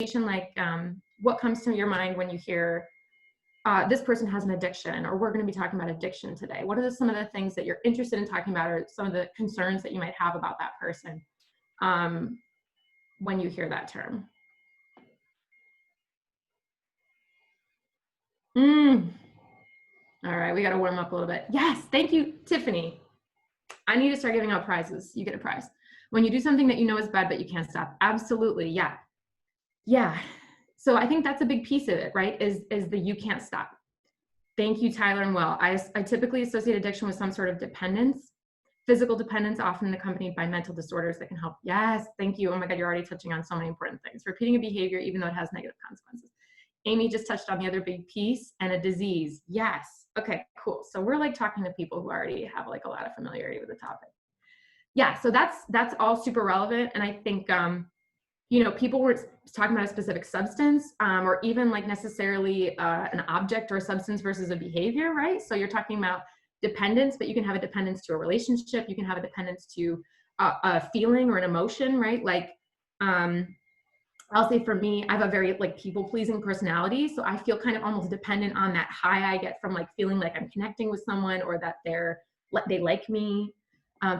like what comes to your mind when you hear this person has an addiction, or we're going to be talking about addiction today? What are some of the things that you're interested in talking about, or some of the concerns that you might have about that person when you hear that term? All right, we got to warm up a little bit. Yes, thank you, Tiffany. I need to start giving out prizes. You get a prize. When you do something that you know is bad, but you can't stop. Absolutely, yeah. Yeah, so I think that's a big piece of it, right? Is the you can't stop. Thank you, Tyler and Will. I typically associate addiction with some sort of dependence. Physical dependence, often accompanied by mental disorders that can help. Yes, thank you. Oh my God, you're already touching on so many important things. Repeating a behavior, even though it has negative consequences. Amy just touched on the other big piece, and a disease. Yes. Okay, cool. So we're like talking to people who already have like a lot of familiarity with the topic. Yeah, so that's all super relevant. And I think, you know, people were talking about a specific substance or even like necessarily an object or a substance versus a behavior, right? So you're talking about dependence, but you can have a dependence to a relationship. You can have a dependence to a feeling or an emotion, right? Like, I'll say for me, I have a very like people-pleasing personality. So I feel kind of almost dependent on that high I get from like feeling like I'm connecting with someone, or that they like me.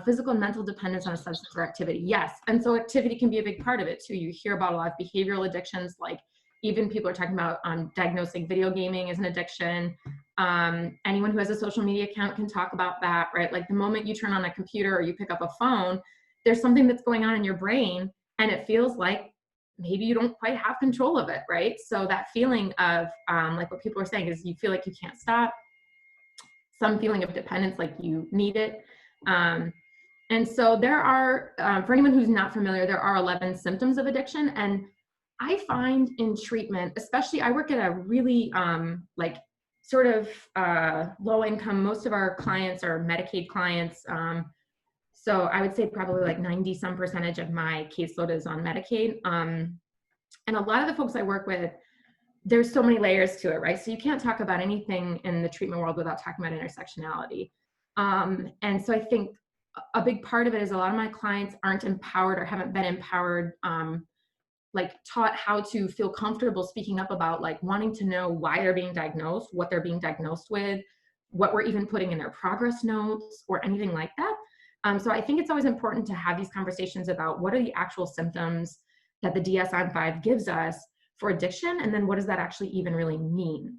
Physical and mental dependence on a substance or activity. Yes. And so activity can be a big part of it too. You hear about a lot of behavioral addictions, like even people are talking about diagnosing video gaming as an addiction. Anyone who has a social media account can talk about that, right? Like the moment you turn on a computer or you pick up a phone, there's something that's going on in your brain, and it feels like maybe you don't quite have control of it, right? So that feeling of like what people are saying is you feel like you can't stop, some feeling of dependence, like you need it. And so there are, for anyone who's not familiar, there are 11 symptoms of addiction. And I find in treatment, especially I work at a really like sort of low income, most of our clients are Medicaid clients. So I would say probably like 90% of my caseload is on Medicaid. And a lot of the folks I work with, there's so many layers to it, right? So you can't talk about anything in the treatment world without talking about intersectionality. And so I think a big part of it is a lot of my clients aren't empowered or haven't been empowered, like taught how to feel comfortable speaking up about like wanting to know why they're being diagnosed, what they're being diagnosed with, what we're even putting in their progress notes or anything like that. So I think it's always important to have these conversations about what are the actual symptoms that the DSM-5 gives us for addiction, and then what does that actually even really mean?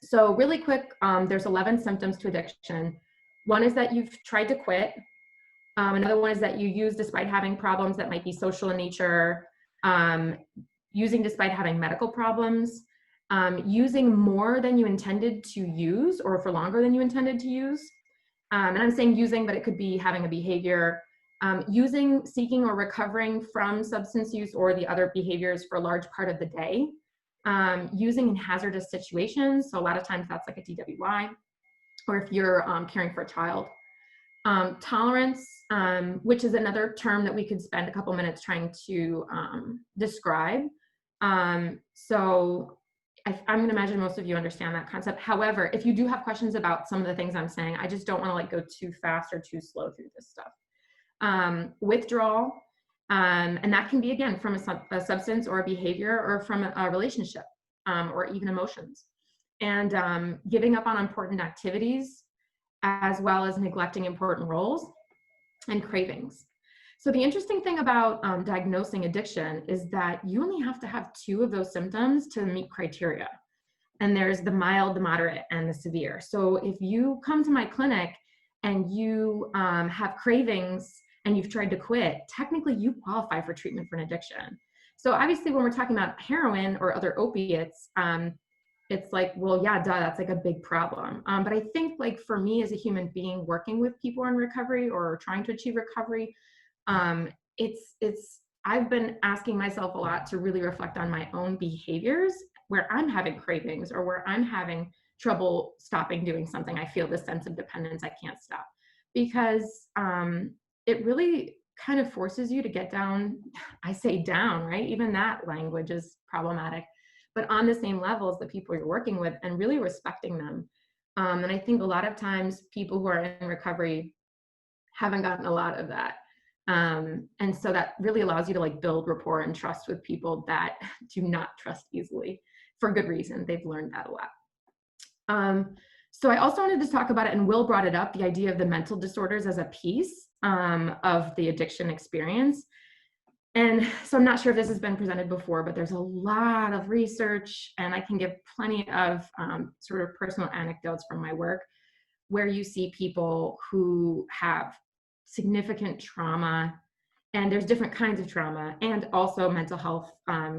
So really quick, there's 11 symptoms to addiction. One is that you've tried to quit. Another one is that you use despite having problems that might be social in nature, using despite having medical problems, using more than you intended to use or for longer than you intended to use. And I'm saying using, but it could be having a behavior, using, seeking, or recovering from substance use or the other behaviors for a large part of the day, using in hazardous situations. So a lot of times that's like a DWI, or if you're caring for a child. Tolerance, which is another term that we could spend a couple minutes trying to describe. So I'm going to imagine most of you understand that concept. However, if you do have questions about some of the things I'm saying, I just don't want to like go too fast or too slow through this stuff. Withdrawal, and that can be, again, from a substance or a behavior or from a relationship or even emotions. And giving up on important activities, as well as neglecting important roles, and cravings. So the interesting thing about diagnosing addiction is that you only have to have 2 of those symptoms to meet criteria. And there's the mild, the moderate, and the severe. So if you come to my clinic and you have cravings and you've tried to quit, technically you qualify for treatment for an addiction. So obviously when we're talking about heroin or other opiates, it's like, well, yeah, duh, that's like a big problem. But I think like for me as a human being working with people in recovery or trying to achieve recovery, I've been asking myself a lot to really reflect on my own behaviors where I'm having cravings or where I'm having trouble stopping doing something. I feel this sense of dependence, I can't stop. Because it really kind of forces you to get down, I say down, right? Even that language is problematic, but on the same level as the people you're working with and really respecting them. And I think a lot of times people who are in recovery haven't gotten a lot of that. And so that really allows you to like build rapport and trust with people that do not trust easily for good reason. They've learned that a lot. So I also wanted to talk about it, and Will brought it up, the idea of the mental disorders as a piece of the addiction experience. And so I'm not sure if this has been presented before, but there's a lot of research, and I can give plenty of sort of personal anecdotes from my work where you see people who have significant trauma, and there's different kinds of trauma, and also mental health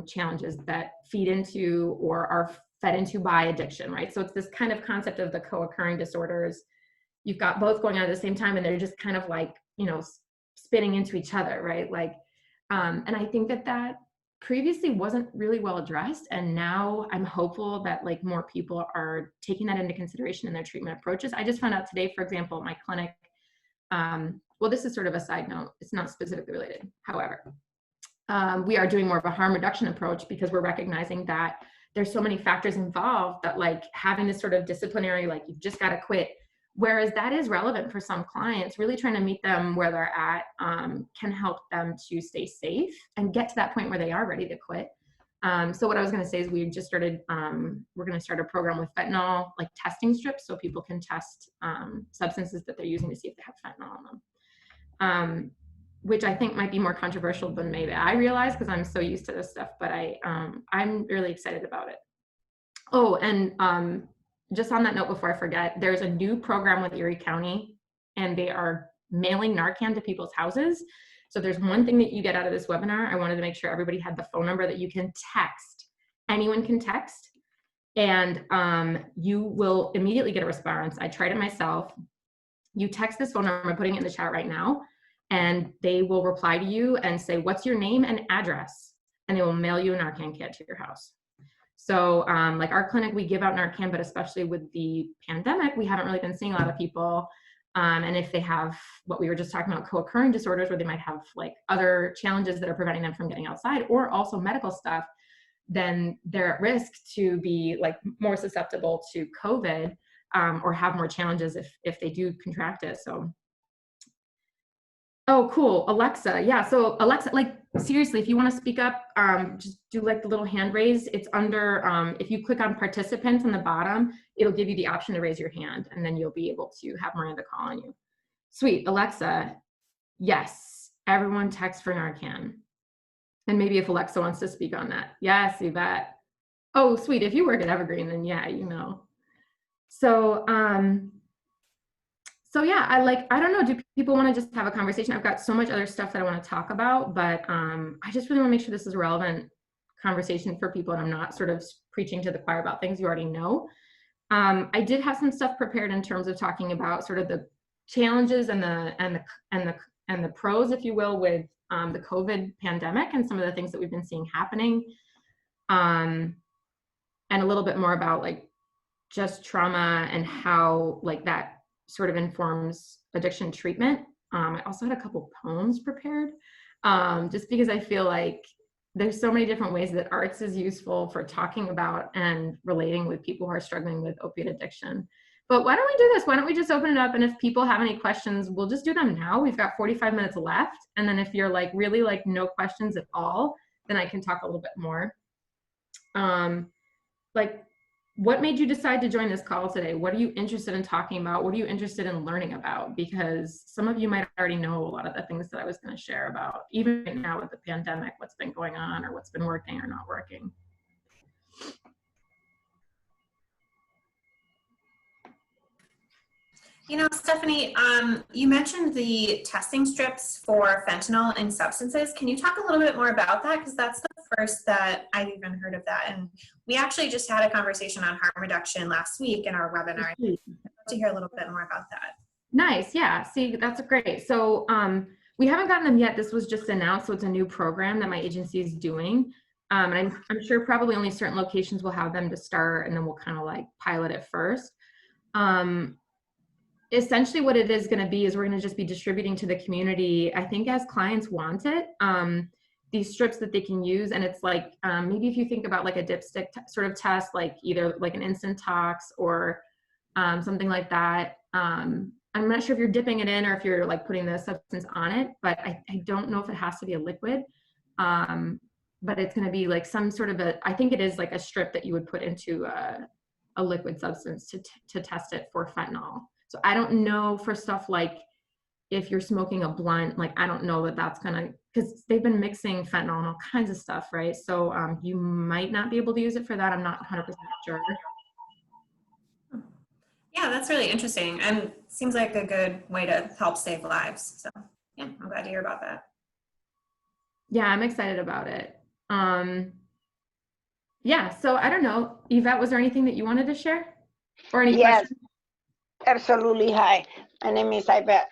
challenges that feed into or are fed into by addiction, right? So it's this kind of concept of the co-occurring disorders. You've got both going on at the same time, and they're just kind of like, spinning into each other, right? Like, and I think that previously wasn't really well addressed, and now I'm hopeful that like more people are taking that into consideration in their treatment approaches. I just found out today, for example, at my clinic, well, this is sort of a side note, it's not specifically related. However, we are doing more of a harm reduction approach because we're recognizing that there's so many factors involved that like having this sort of disciplinary, like you've just got to quit, whereas that is relevant for some clients, really trying to meet them where they're at can help them to stay safe and get to that point where they are ready to quit. So what I was going to say is we just started, we're going to start a program with fentanyl, like testing strips, so people can test substances that they're using to see if they have fentanyl on them, which I think might be more controversial than maybe I realize because I'm so used to this stuff, but I'm really excited about it. Oh, and just on that note, before I forget, there's a new program with Erie County, and they are mailing Narcan to people's houses. So there's one thing that you get out of this webinar. I wanted to make sure everybody had the phone number that you can text. Anyone can text, and you will immediately get a response. I tried it myself. You text this phone number, I'm putting it in the chat right now, and they will reply to you and say, what's your name and address? And they will mail you a Narcan kit to your house. So like our clinic, we give out Narcan, but especially with the pandemic, we haven't really been seeing a lot of people. And if they have what we were just talking about, co-occurring disorders, where they might have like other challenges that are preventing them from getting outside, or also medical stuff, then they're at risk to be like more susceptible to COVID or have more challenges if they do contract it. So, oh, cool, Alexa. Yeah, so Alexa, like seriously, if you want to speak up, just do like the little hand raise. It's under, if you click on participants on the bottom, it'll give you the option to raise your hand, and then you'll be able to have Miranda call on you. Sweet, Alexa, yes, everyone text for Narcan. And maybe if Alexa wants to speak on that. Yes, you bet. Oh, sweet, if you work at Evergreen, then yeah, you know. So, so yeah, I don't know, do people want to just have a conversation? I've got so much other stuff that I want to talk about, but I just really want to make sure this is a relevant conversation for people, and I'm not sort of preaching to the choir about things you already know. I did have some stuff prepared in terms of talking about sort of the challenges and the pros, if you will, with the COVID pandemic and some of the things that we've been seeing happening, and a little bit more about like just trauma and how like that sort of informs addiction treatment. I also had a couple poems prepared, just because I feel like there's so many different ways that arts is useful for talking about and relating with people who are struggling with opiate addiction. But why don't we do this? Why don't we just open it up, and if people have any questions, we'll just do them now. We've got 45 minutes left, and then if you're like really like no questions at all, then I can talk a little bit more. Like, what made you decide to join this call today? What are you interested in talking about? What are you interested in learning about? Because some of you might already know a lot of the things that I was going to share about, even right now with the pandemic, what's been going on or what's been working or not working. You know, Stephanie, you mentioned the testing strips for fentanyl in substances. Can you talk a little bit more about that? Because that's the first that I've even heard of that. And we actually just had a conversation on harm reduction last week in our webinar. I'd love to hear a little bit more about that. Nice. Yeah. See, that's great. So we haven't gotten them yet. This was just announced. So it's a new program that my agency is doing. And I'm sure probably only certain locations will have them to start, and then we'll kind of like pilot it first. Essentially what it is going to be is we're going to just be distributing to the community, I think, as clients want it, these strips that they can use. And it's like, maybe if you think about like a dipstick sort of test, like either like an instant tox or something like that. I'm not sure if you're dipping it in or if you're like putting the substance on it, but I don't know if it has to be a liquid. But it's going to be like some sort of I think it is like a strip that you would put into a liquid substance to test it for fentanyl. So I don't know for stuff like if you're smoking a blunt, like I don't know that that's gonna, because they've been mixing fentanyl and all kinds of stuff, right? So you might not be able to use it for that. I'm not 100% sure. Yeah, that's really interesting and seems like a good way to help save lives. So yeah, I'm glad to hear about that. Yeah, I'm excited about it. Yeah, so I don't know, Yvette, was there anything that you wanted to share or any Yes, questions? absolutely. Hi, my name is Yvette.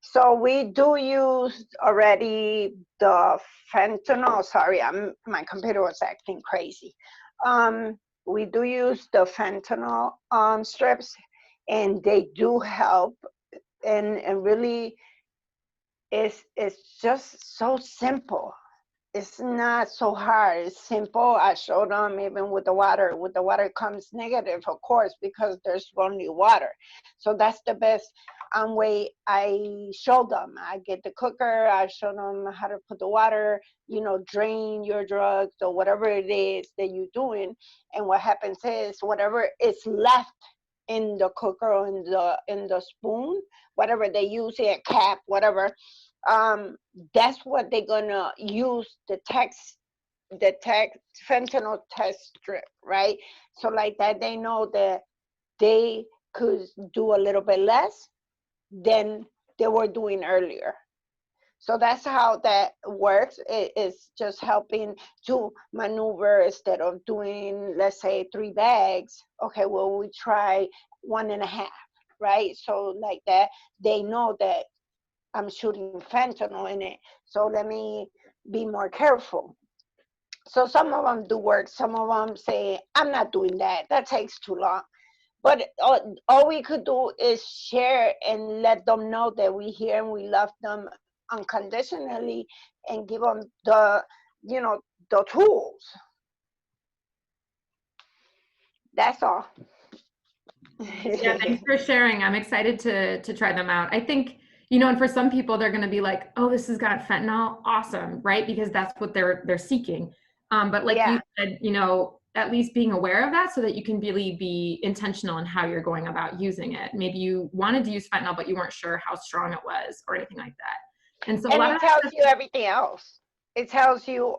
So we do use already the fentanyl. Sorry, my computer was acting crazy. We do use the fentanyl strips, and they do help. And really, it's just so simple. It's not so hard. It's simple. I showed them even with the water. With the water comes negative, of course, because there's only water. So that's the best way I show them. I get the cooker. I show them how to put the water, drain your drugs or whatever it is that you're doing. And what happens is whatever is left in the cooker or in the spoon, whatever they use, a cap, whatever, that's what they're gonna use the fentanyl test strip, right? So like that, they know that they could do a little bit less than they were doing earlier. So that's how that works. It is just helping to maneuver instead of doing, let's say, 3 bags. Okay, well, we try 1.5, right? So like that, they know that I'm shooting fentanyl in it. So let me be more careful. So some of them do work. Some of them say, I'm not doing that. That takes too long. But all we could do is share and let them know that we hear and we love them unconditionally and give them the tools. That's all. Yeah, thanks for sharing. I'm excited to try them out. I think, and for some people, they're going to be like, "Oh, this has got fentanyl, awesome," right? Because that's what they're seeking. But like you Yeah. said, at least being aware of that so that you can really be intentional in how you're going about using it. Maybe you wanted to use fentanyl, but you weren't sure how strong it was or anything like that. And so a And lot it of tells you everything else. It tells you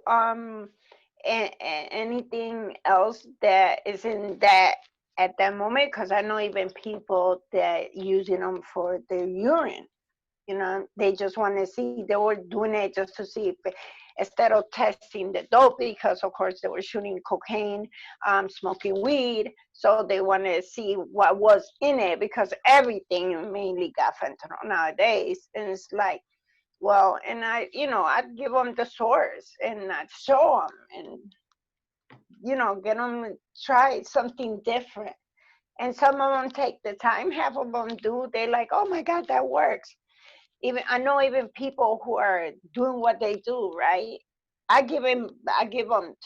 anything else that is in that at that moment, because I know even people that using them for their urine, they just want to see, they were doing it just to see if instead of testing the dope, because of course they were shooting cocaine, smoking weed, so they want to see what was in it, because everything mainly got fentanyl nowadays. And it's like, well, and I'd give them the source and I'd show them and, get them to try something different. And some of them take the time, half of them do. They're like, oh my God, that works. I know even people who are doing what they do, right? I give them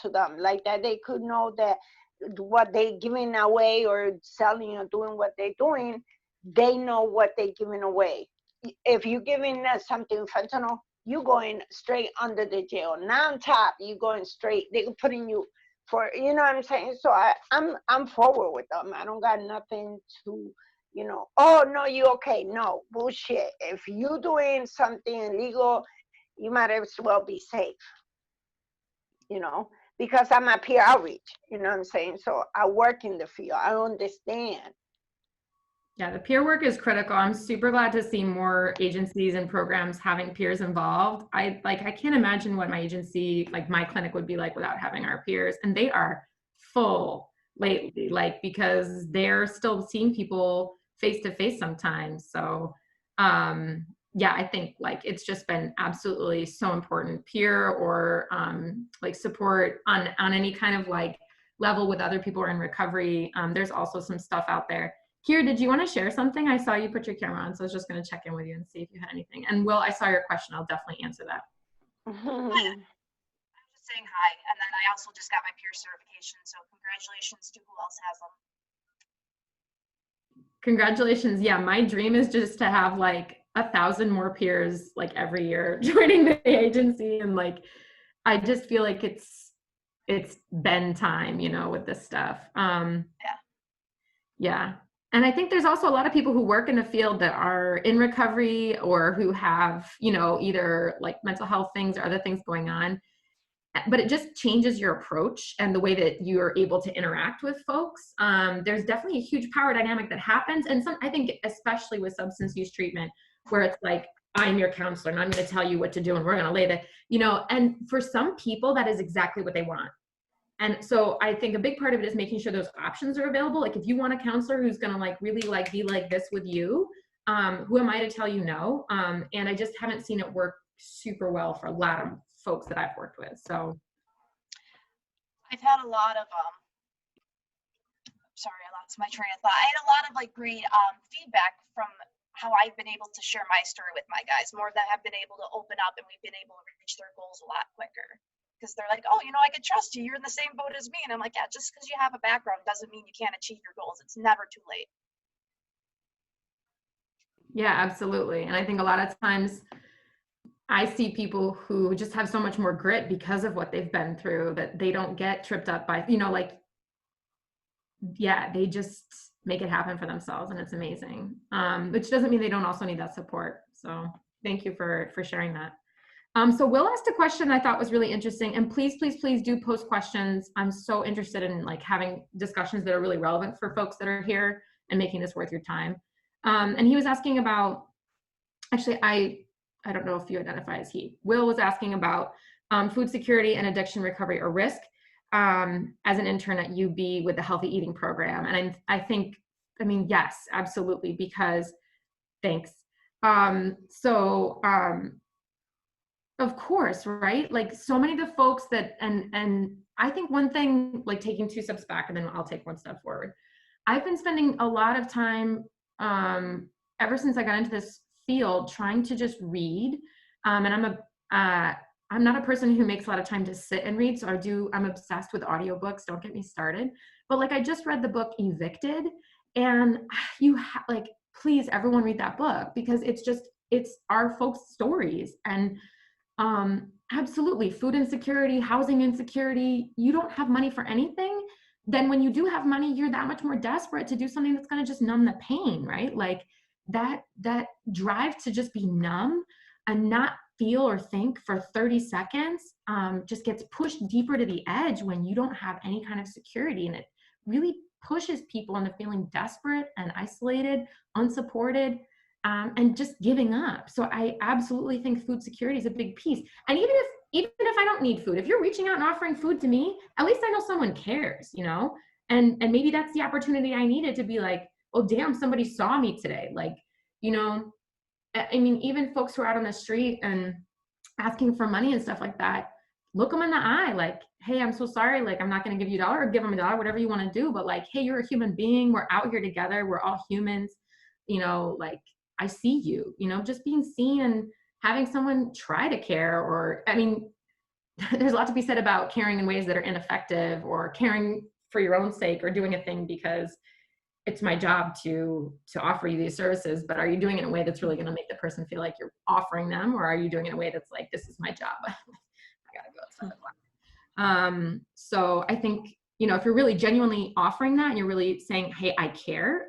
to them like that. They could know that what they giving away or selling or doing what they're doing, they know what they're giving away. If you're giving something fentanyl, you going straight under the jail. Now on top, you going straight. They're putting you for, you know what I'm saying? So I'm forward with them. I don't got nothing to, oh no, you okay? No, bullshit. If you doing something illegal, you might as well be safe, because I'm a peer outreach, you know what I'm saying? So I work in the field. I understand. Yeah, the peer work is critical. I'm super glad to see more agencies and programs having peers involved. I can't imagine what my agency, like my clinic, would be like without having our peers. And they are full lately, because they're still seeing people face to face sometimes. So yeah, I think it's just been absolutely so important. Peer or support on any kind of level with other people who are in recovery. There's also some stuff out there. Kira, did you want to share something? I saw you put your camera on, so I was just going to check in with you and see if you had anything. And Will, I saw your question. I'll definitely answer that. I was just saying hi, and then I also just got my peer certification, so congratulations to who else has them. Congratulations. Yeah, my dream is just to have like 1,000 more peers like every year joining the agency. And like, I just feel like it's been time, you know, with this stuff. Yeah. And I think there's also a lot of people who work in the field that are in recovery or who have, you know, either like mental health things or other things going on. But it just changes your approach and the way that you're able to interact with folks. There's definitely a huge power dynamic that happens. And I think especially with substance use treatment, where it's like, I'm your counselor and I'm going to tell you what to do and we're going to lay the, you know, and for some people that is exactly what they want. And so I think a big part of it is making sure those options are available. Like if you want a counselor who's going to like really like be like this with you, who am I to tell you no? And I just haven't seen it work super well for a lot of folks that I've worked with. So I've had a lot of sorry, I lost my train of thought. I had a lot of like great feedback from how I've been able to share my story with my guys, more that have been able to open up and we've been able to reach their goals a lot quicker. Because they're like, oh, you know, I can trust you. You're in the same boat as me. And I'm like, yeah, just because you have a background doesn't mean you can't achieve your goals. It's never too late. yeah, absolutely. And I think a lot of times I see people who just have so much more grit because of what they've been through that they don't get tripped up by, you know, like, yeah, they just make it happen for themselves and it's amazing. Which doesn't mean they don't also need that support. So thank you for sharing that. So Will asked a question I thought was really interesting, and please, please, please do post questions. I'm so interested in like having discussions that are really relevant for folks that are here and making this worth your time. And he was asking about, actually, I don't know if you identify as he. Will was asking about food security and addiction recovery or risk as an intern at UB with the healthy eating program. And I think, I mean, yes, absolutely, because thanks. Of course, right? Like so many of the folks that, and I think one thing, like taking 2 steps back and then I'll take 1 step forward. I've been spending a lot of time ever since I got into this field trying to just read. And I'm not a person who makes a lot of time to sit and read. So I'm obsessed with audiobooks. Don't get me started. But like I just read the book Evicted, and like, please everyone read that book because it's our folks' stories. And absolutely, food insecurity, housing insecurity, you don't have money for anything. Then when you do have money, you're that much more desperate to do something that's going to just numb the pain, right? Like that drive to just be numb and not feel or think for 30 seconds just gets pushed deeper to the edge when you don't have any kind of security. And it really pushes people into feeling desperate and isolated, unsupported, and just giving up. So I absolutely think food security is a big piece. And even if I don't need food, if you're reaching out and offering food to me, at least I know someone cares, you know? And maybe that's the opportunity I needed to be like, oh damn, somebody saw me today. Like, you know, I mean, even folks who are out on the street and asking for money and stuff like that, look them in the eye, like, hey, I'm so sorry, like I'm not going to give you $1 or give them $1, whatever you want to do, but like, hey, you're a human being, we're out here together, we're all humans, you know, like I see you, you know, just being seen and having someone try to care. Or I mean, there's a lot to be said about caring in ways that are ineffective, or caring for your own sake, or doing a thing because it's my job to offer you these services, but are you doing it in a way that's really going to make the person feel like you're offering them, or are you doing it in a way that's like, this is my job, I gotta go, it's 5 o'clock. So I think, you know, if you're really genuinely offering that and you're really saying, hey, I care,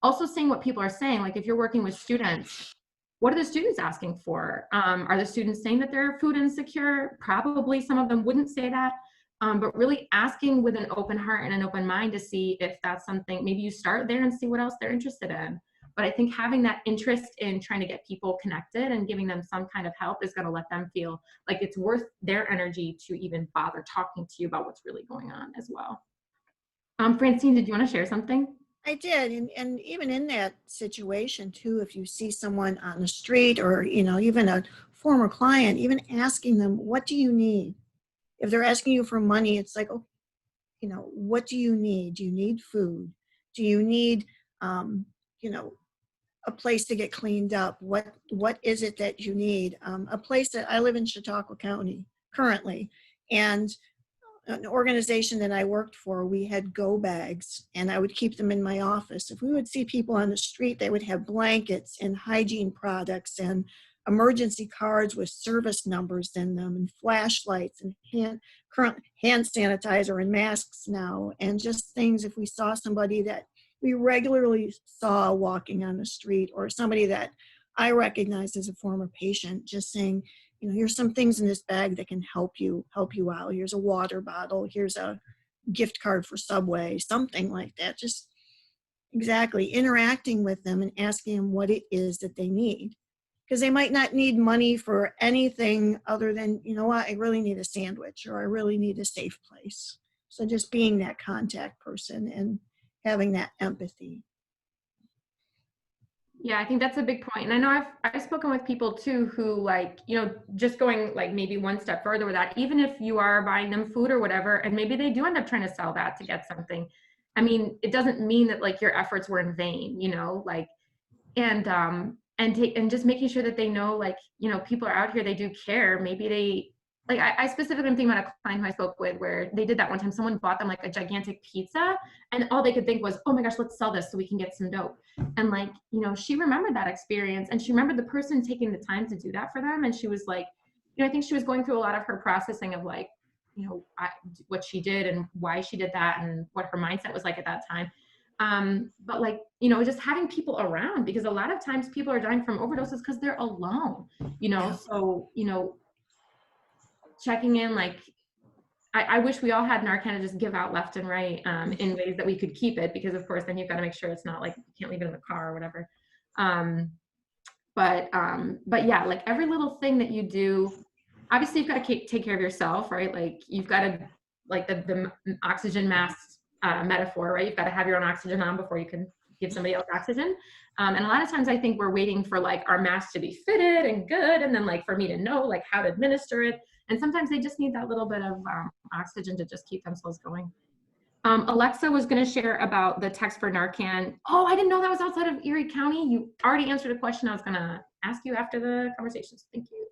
also seeing what people are saying, like if you're working with students, what are the students asking for? Are the students saying that they're food insecure? Probably some of them wouldn't say that. But really asking with an open heart and an open mind to see if that's something, maybe you start there and see what else they're interested in. But I think having that interest in trying to get people connected and giving them some kind of help is going to let them feel like it's worth their energy to even bother talking to you about what's really going on as well. Francine, did you want to share something? I did, and even in that situation too, if you see someone on the street or, you know, even a former client, even asking them, what do you need? If they're asking you for money, it's like, oh, you know, what do you need? Do you need food? Do you need, you know, a place to get cleaned up? What is it that you need? A place that I live in Chautauqua County currently, and an organization that I worked for, we had go bags, and I would keep them in my office. If we would see people on the street, they would have blankets and hygiene products and emergency cards with service numbers in them, and flashlights and current hand sanitizer and masks now, and just things if we saw somebody that we regularly saw walking on the street, or somebody that I recognized as a former patient, just saying, you know, here's some things in this bag that can help you out. Here's a water bottle. Here's a gift card for Subway, something like that. Just exactly interacting with them and asking them what it is that they need. Because they might not need money for anything other than, you know what, I really need a sandwich, or I really need a safe place. So just being that contact person and having that empathy. Yeah, I think that's a big point. And I know I've spoken with people too who, like, you know, just going like maybe one step further with that, even if you are buying them food or whatever, and maybe they do end up trying to sell that to get something. I mean, it doesn't mean that like your efforts were in vain, you know, like, and just making sure that they know, like, you know, people are out here, they do care. Maybe they, like, I specifically am thinking about a client who I spoke with where they did that one time. Someone bought them like a gigantic pizza, and all they could think was, oh my gosh, let's sell this so we can get some dope. And like, you know, she remembered that experience, and she remembered the person taking the time to do that for them. And she was like, you know, I think she was going through a lot of her processing of like, you know, what she did and why she did that and what her mindset was like at that time. But like, you know, just having people around, because a lot of times people are dying from overdoses because they're alone, you know. Yeah. So, you know, checking in, like, I wish we all had Narcan to just give out left and right, in ways that we could keep it, because of course then you've got to make sure it's not like you can't leave it in the car or whatever. But yeah, like every little thing that you do, obviously you've got to take care of yourself, right? Like you've got to, like the oxygen mask metaphor, right? You've got to have your own oxygen on before you can give somebody else oxygen. And a lot of times I think we're waiting for like our mask to be fitted and good, and then like for me to know like how to administer it. And sometimes they just need that little bit of oxygen to just keep themselves going. Alexa was going to share about the text for Narcan. Oh, I didn't know that was outside of Erie County. You already answered a question I was going to ask you after the conversation. So thank you.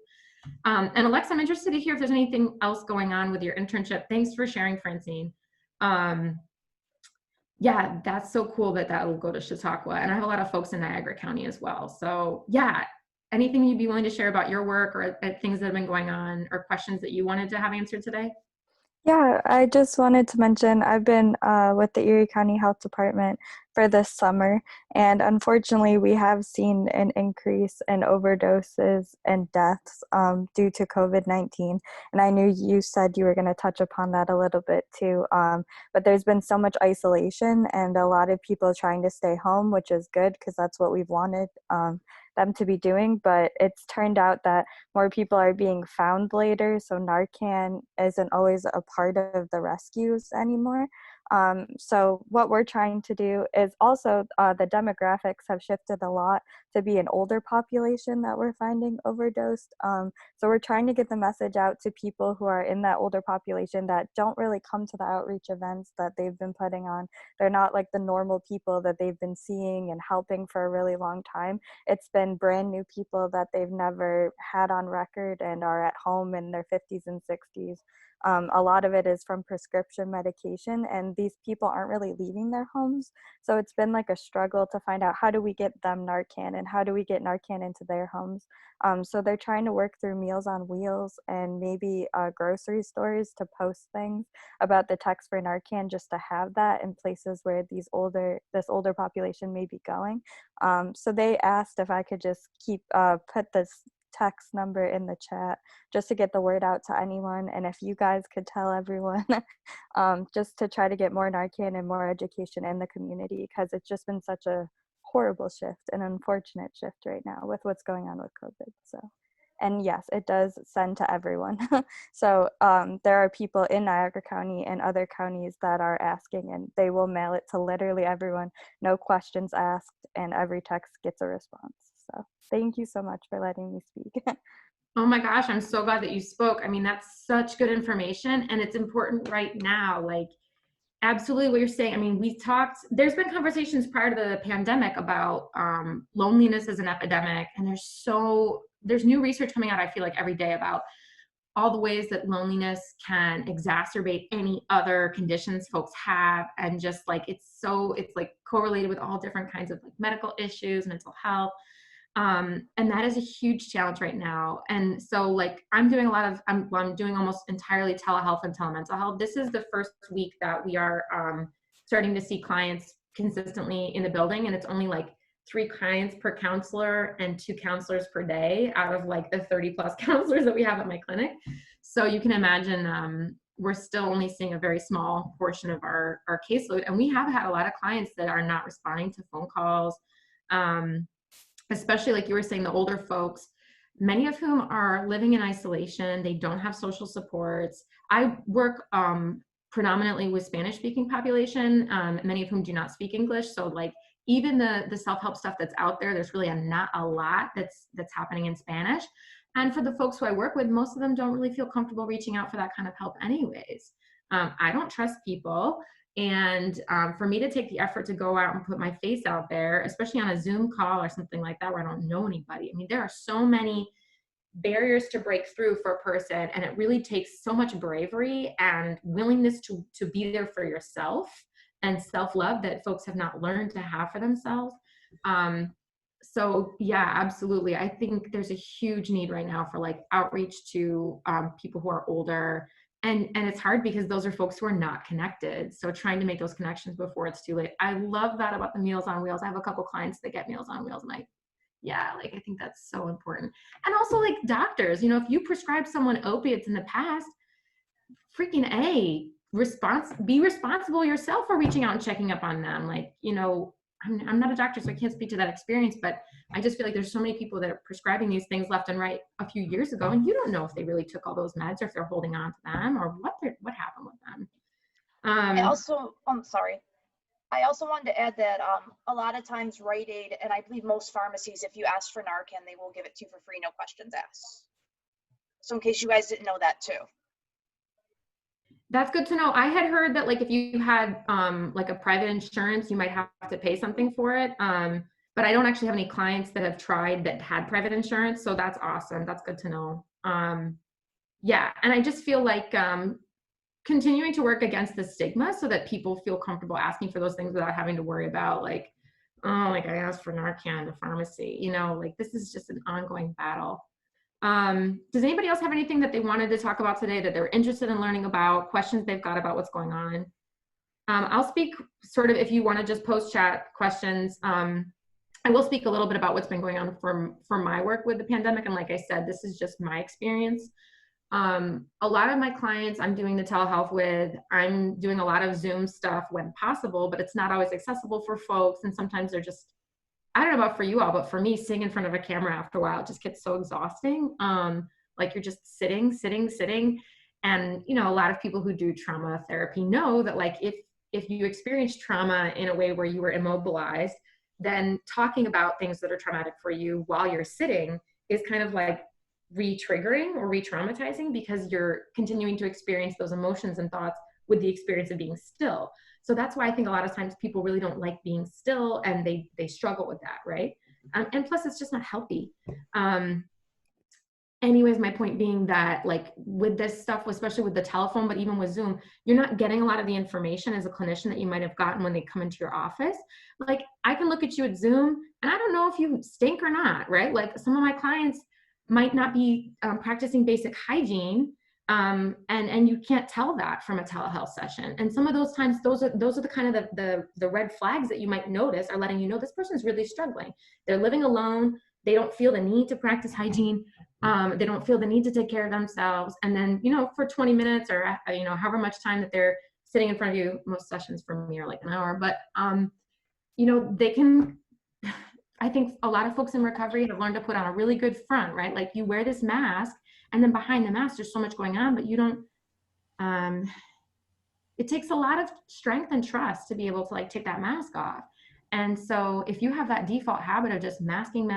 And Alexa, I'm interested to hear if there's anything else going on with your internship. Thanks for sharing, Francine. Yeah, that's so cool that will go to Chautauqua. And I have a lot of folks in Niagara County as well. So yeah, anything you'd be willing to share about your work or things that have been going on or questions that you wanted to have answered today? Yeah, I just wanted to mention I've been with the Erie County Health Department for this summer, and unfortunately we have seen an increase in overdoses and deaths due to COVID-19. And I knew you said you were going to touch upon that a little bit too, but there's been so much isolation and a lot of people trying to stay home, which is good because that's what we've wanted them to be doing. But it's turned out that more people are being found later, so Narcan isn't always a part of the rescues anymore. So what we're trying to do is also the demographics have shifted a lot to be an older population that we're finding overdosed. So we're trying to get the message out to people who are in that older population that don't really come to the outreach events that they've been putting on. They're not like the normal people that they've been seeing and helping for a really long time. It's been brand new people that they've never had on record and are at home in their 50s and 60s. A lot of it is from prescription medication, and these people aren't really leaving their homes. So it's been like a struggle to find out how do we get them Narcan and how do we get Narcan into their homes. So they're trying to work through Meals on Wheels and maybe grocery stores to post things about the text for Narcan, just to have that in places where this older population may be going. So they asked if I could just put this text number in the chat just to get the word out to anyone, and if you guys could tell everyone just to try to get more Narcan and more education in the community, because it's just been such a horrible shift, an unfortunate shift right now with what's going on with COVID. So, and yes, it does send to everyone. So there are people in Niagara County and other counties that are asking, and they will mail it to literally everyone, no questions asked, and every text gets a response. So thank you so much for letting me speak. Oh my gosh, I'm so glad that you spoke. I mean, that's such good information, and it's important right now. Like, absolutely what you're saying. I mean, there's been conversations prior to the pandemic about loneliness as an epidemic, and there's new research coming out, I feel like every day, about all the ways that loneliness can exacerbate any other conditions folks have, and just like it's like correlated with all different kinds of like medical issues, mental health. And that is a huge challenge right now. And so like I'm doing almost entirely telehealth and telemental health. This is the first week that we are starting to see clients consistently in the building, and it's only like 3 clients per counselor and 2 counselors per day out of like the 30 plus counselors that we have at my clinic. So you can imagine we're still only seeing a very small portion of our caseload. And we have had a lot of clients that are not responding to phone calls, especially like you were saying, the older folks, many of whom are living in isolation. They don't have social supports. I work predominantly with Spanish speaking population, many of whom do not speak English. So like even the self-help stuff that's out there, there's really not a lot that's happening in Spanish. And for the folks who I work with, most of them don't really feel comfortable reaching out for that kind of help anyways. I don't trust people. And for me to take the effort to go out and put my face out there, especially on a Zoom call or something like that, where I don't know anybody. I mean, there are so many barriers to break through for a person, and it really takes so much bravery and willingness to be there for yourself and self-love that folks have not learned to have for themselves. So yeah, absolutely. I think there's a huge need right now for like outreach to people who are older, and it's hard because those are folks who are not connected. So trying to make those connections before it's too late. I love that about the Meals on Wheels. I have a couple clients that get Meals on Wheels, and I think that's so important. And also like doctors, if you prescribed someone opiates in the past, freaking be responsible yourself for reaching out and checking up on them. Like, I'm not a doctor, so I can't speak to that experience, but I just feel like there's so many people that are prescribing these things left and right a few years ago, and you don't know if they really took all those meds or if they're holding on to them or what happened with them. I also wanted to add that a lot of times Rite Aid, and I believe most pharmacies, if you ask for Narcan, they will give it to you for free, no questions asked. So in case you guys didn't know that too. That's good to know. I had heard that like if you had like a private insurance, you might have to pay something for it. But I don't actually have any clients that have tried that had private insurance. So that's awesome. That's good to know. Yeah. And I just feel like continuing to work against the stigma so that people feel comfortable asking for those things without having to worry about like, oh, like I asked for Narcan at the pharmacy, like this is just an ongoing battle. Does anybody else have anything that they wanted to talk about today that they're interested in learning about, questions they've got about what's going on? I'll speak sort of, if you want to just post chat questions, I will speak a little bit about what's been going on for my work with the pandemic. And like I said, this is just my experience. A lot of my clients I'm doing the telehealth with, I'm doing a lot of Zoom stuff when possible, but it's not always accessible for folks. And sometimes they're just, I don't know about for you all, but for me, sitting in front of a camera after a while, it just gets so exhausting. Like you're just sitting. And, a lot of people who do trauma therapy know that like, if you experience trauma in a way where you were immobilized, then talking about things that are traumatic for you while you're sitting is kind of like re-triggering or re-traumatizing, because you're continuing to experience those emotions and thoughts with the experience of being still. So that's why I think a lot of times people really don't like being still, and they struggle with that, right? And plus it's just not healthy. Anyways, my point being that like with this stuff, especially with the telephone, but even with Zoom, you're not getting a lot of the information as a clinician that you might have gotten when they come into your office. Like I can look at you at Zoom and I don't know if you stink or not, right? Like some of my clients might not be practicing basic hygiene, and you can't tell that from a telehealth session. And some of those times, those are the kind of the red flags that you might notice are letting you know this person's really struggling. They're living alone. They don't feel the need to practice hygiene. They don't feel the need to take care of themselves. And then, for 20 minutes or, however much time that they're sitting in front of you, most sessions for me are like an hour, but, they can, I think a lot of folks in recovery have learned to put on a really good front, right? Like you wear this mask, and then behind the mask, there's so much going on, but you don't, it takes a lot of strength and trust to be able to like take that mask off. And so if you have that default habit of just masking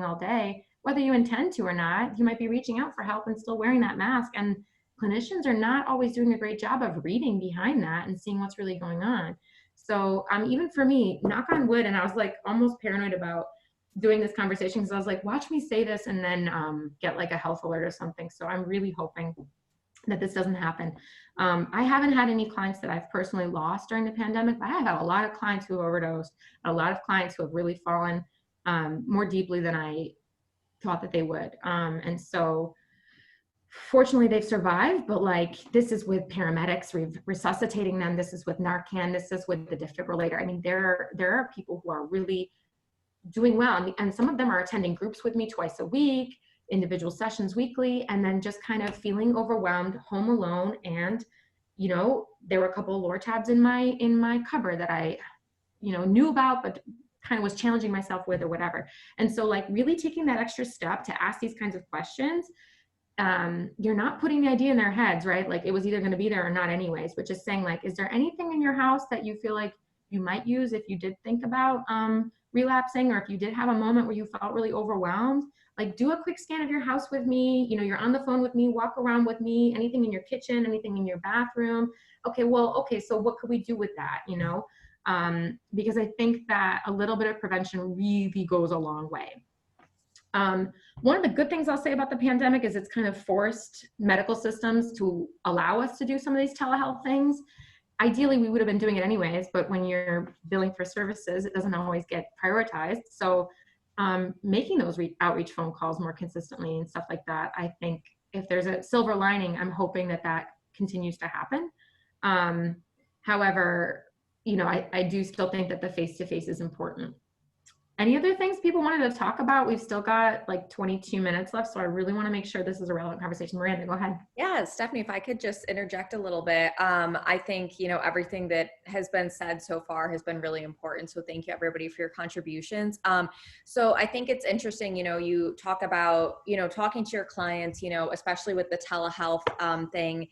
all day, whether you intend to or not, you might be reaching out for help and still wearing that mask. And clinicians are not always doing a great job of reading behind that and seeing what's really going on. So even for me, knock on wood, and I was like almost paranoid about doing this conversation because I was like, watch me say this and then get like a health alert or something. So I'm really hoping that this doesn't happen. I haven't had any clients that I've personally lost during the pandemic, but I have had a lot of clients who overdosed, a lot of clients who have really fallen more deeply than I thought that they would. And so fortunately they've survived, but like this is with paramedics resuscitating them. This is with Narcan. This is with the defibrillator. I mean, there are people who are really doing well. And some of them are attending groups with me twice a week, individual sessions weekly, and then just kind of feeling overwhelmed, home alone. And, you know, there were a couple of lore tabs in my cupboard that I, you know, knew about, but kind of was challenging myself with or whatever. And so like really taking that extra step to ask these kinds of questions, you're not putting the idea in their heads, right? Like it was either going to be there or not anyways, but just saying like, is there anything in your house that you feel like you might use if you did think about relapsing, or if you did have a moment where you felt really overwhelmed? Like do a quick scan of your house with me. You know, you're on the phone with me, walk around with me, anything in your kitchen, anything in your bathroom. Okay, well, okay, so what could we do with that, you know? Because I think that a little bit of prevention really goes a long way. One of the good things I'll say about the pandemic is it's kind of forced medical systems to allow us to do some of these telehealth things. Ideally, we would have been doing it anyways, but when you're billing for services, it doesn't always get prioritized. So making those outreach phone calls more consistently and stuff like that, I think if there's a silver lining, I'm hoping that that continues to happen. However, you know, I do still think that the face-to-face is important. Any other things people wanted to talk about? We've still got like 22 minutes left, so I really want to make sure this is a relevant conversation. Miranda, go ahead. Yeah, Stephanie, if I could just interject a little bit. I think, you know, everything that has been said so far has been really important. So thank you everybody for your contributions. So I think it's interesting, you know, you talk about, you know, talking to your clients, you know, especially with the telehealth thing,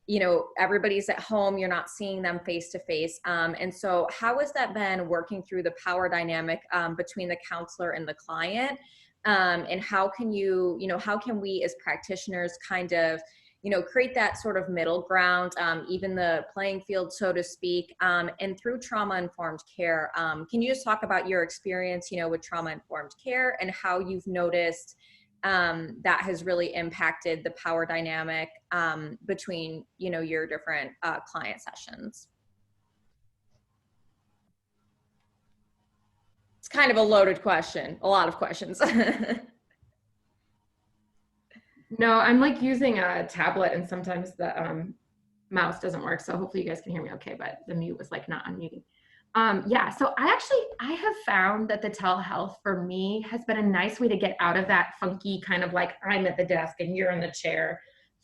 you know, everybody's at home, you're not seeing them face to face. And so how has that been working through the power dynamic between the counselor and the client? And how can you know, how can we as practitioners kind of, you know, create that sort of middle ground, even the playing field, so to speak, and through trauma-informed care. Can you just talk about your experience, you know, with trauma-informed care and how you've noticed that has really impacted the power dynamic between, you know, your different client sessions? It's kind of a loaded question, a lot of questions. No, I'm like using a tablet and sometimes the mouse doesn't work. So hopefully you guys can hear me okay, but the mute was like not unmuting. Yeah, so I have found that the telehealth for me has been a nice way to get out of that funky kind of like I'm at the desk and you're in the chair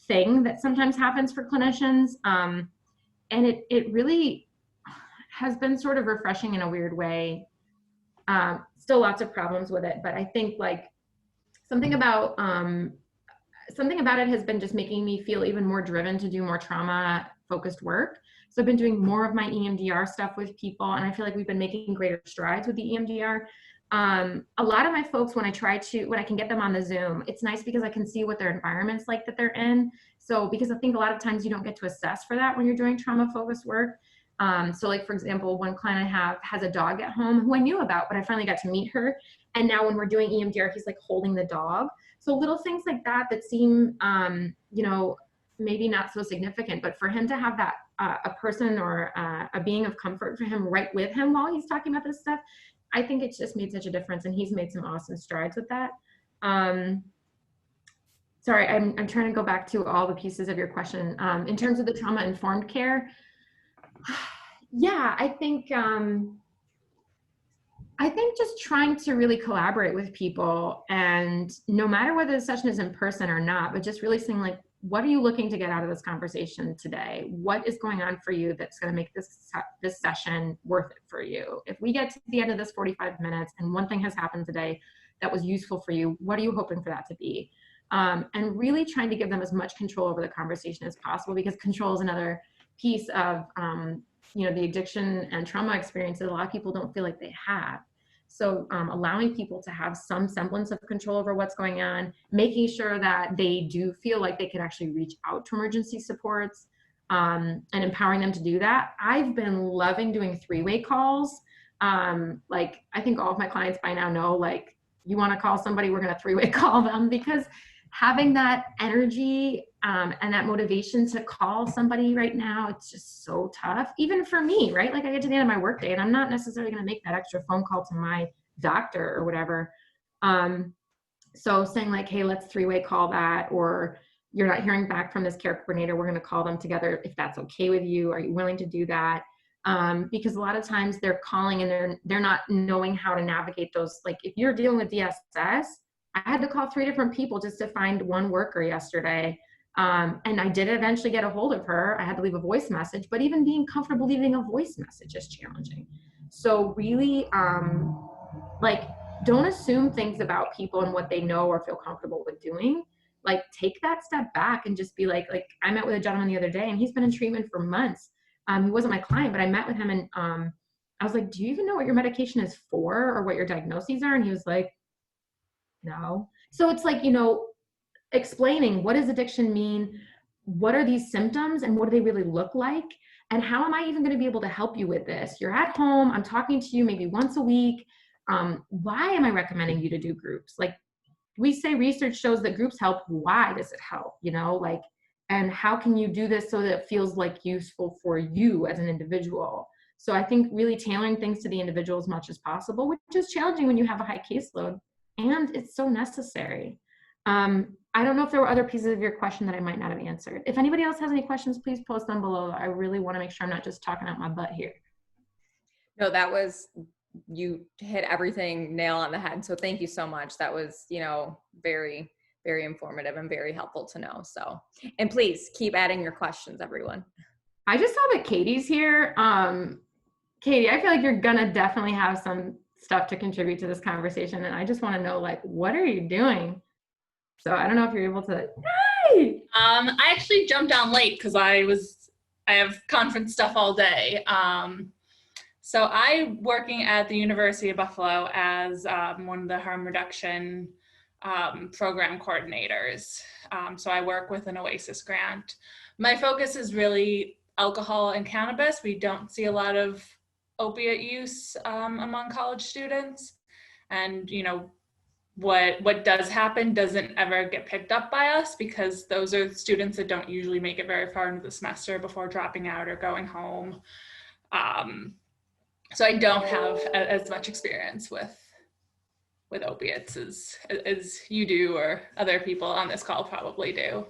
thing that sometimes happens for clinicians. And it really has been sort of refreshing in a weird way. Still lots of problems with it, but I think like something about it has been just making me feel even more driven to do more trauma focused work. So I've been doing more of my EMDR stuff with people, and I feel like we've been making greater strides with the EMDR. A lot of my folks, when I can get them on the Zoom, it's nice because I can see what their environment's like that they're in. So because I think a lot of times you don't get to assess for that when you're doing trauma focused work. So like, for example, one client I have has a dog at home who I knew about, but I finally got to meet her. And now when we're doing EMDR, he's like holding the dog. So little things like that seem, you know, maybe not so significant, but for him to have that, a person or a being of comfort for him right with him while he's talking about this stuff, I think it's just made such a difference, and he's made some awesome strides with that. Sorry, I'm trying to go back to all the pieces of your question. In terms of the trauma-informed care, yeah, I think just trying to really collaborate with people, and no matter whether the session is in person or not, but just really saying like, what are you looking to get out of this conversation today? What is going on for you that's going to make this session worth it for you? If we get to the end of this 45 minutes and one thing has happened today that was useful for you, what are you hoping for that to be? And really trying to give them as much control over the conversation as possible, because control is another piece of you know, the addiction and trauma experience that a lot of people don't feel like they have. So allowing people to have some semblance of control over what's going on, making sure that they do feel like they can actually reach out to emergency supports, and empowering them to do that. I've been loving doing 3-way calls. Like I think all of my clients by now know, like you want to call somebody, we're going to three-way call them, because having that energy and that motivation to call somebody right now, it's just so tough. Even for me, right? Like I get to the end of my workday and I'm not necessarily going to make that extra phone call to my doctor or whatever. So saying like, hey, let's three-way call that, or you're not hearing back from this care coordinator, we're going to call them together if that's okay with you. Are you willing to do that? Because a lot of times they're calling and they're not knowing how to navigate those. Like if you're dealing with DSS, I had to call 3 different people just to find one worker yesterday. And I did eventually get a hold of her. I had to leave a voice message, but even being comfortable leaving a voice message is challenging. So really, like, don't assume things about people and what they know or feel comfortable with doing. Like, take that step back and just be like I met with a gentleman the other day and he's been in treatment for months. He wasn't my client, but I met with him and I was like, do you even know what your medication is for or what your diagnoses are? And he was like, no. So it's like, explaining, what does addiction mean? What are these symptoms and what do they really look like? And how am I even going to be able to help you with this? You're at home, I'm talking to you maybe once a week. Why am I recommending you to do groups? Like we say research shows that groups help. Why does it help? And how can you do this so that it feels like useful for you as an individual? So I think really tailoring things to the individual as much as possible, which is challenging when you have a high caseload, and it's so necessary. I don't know if there were other pieces of your question that I might not have answered. If anybody else has any questions, please post them below. I really want to make sure I'm not just talking out my butt here. No, you hit everything nail on the head. So thank you so much. That was, very, very informative and very helpful to know. So, and please keep adding your questions, everyone. I just saw that Katie's here. Katie, I feel like you're gonna definitely have some stuff to contribute to this conversation. And I just want to know, like, what are you doing? So I don't know if you're able to. Hey! I actually jumped on late because I have conference stuff all day. So I'm working at the University of Buffalo as one of the harm reduction program coordinators. So I work with an OASIS grant. My focus is really alcohol and cannabis. We don't see a lot of opiate use among college students. And, what does happen doesn't ever get picked up by us because those are students that don't usually make it very far into the semester before dropping out or going home. So I don't have as much experience with opiates as you do or other people on this call probably do.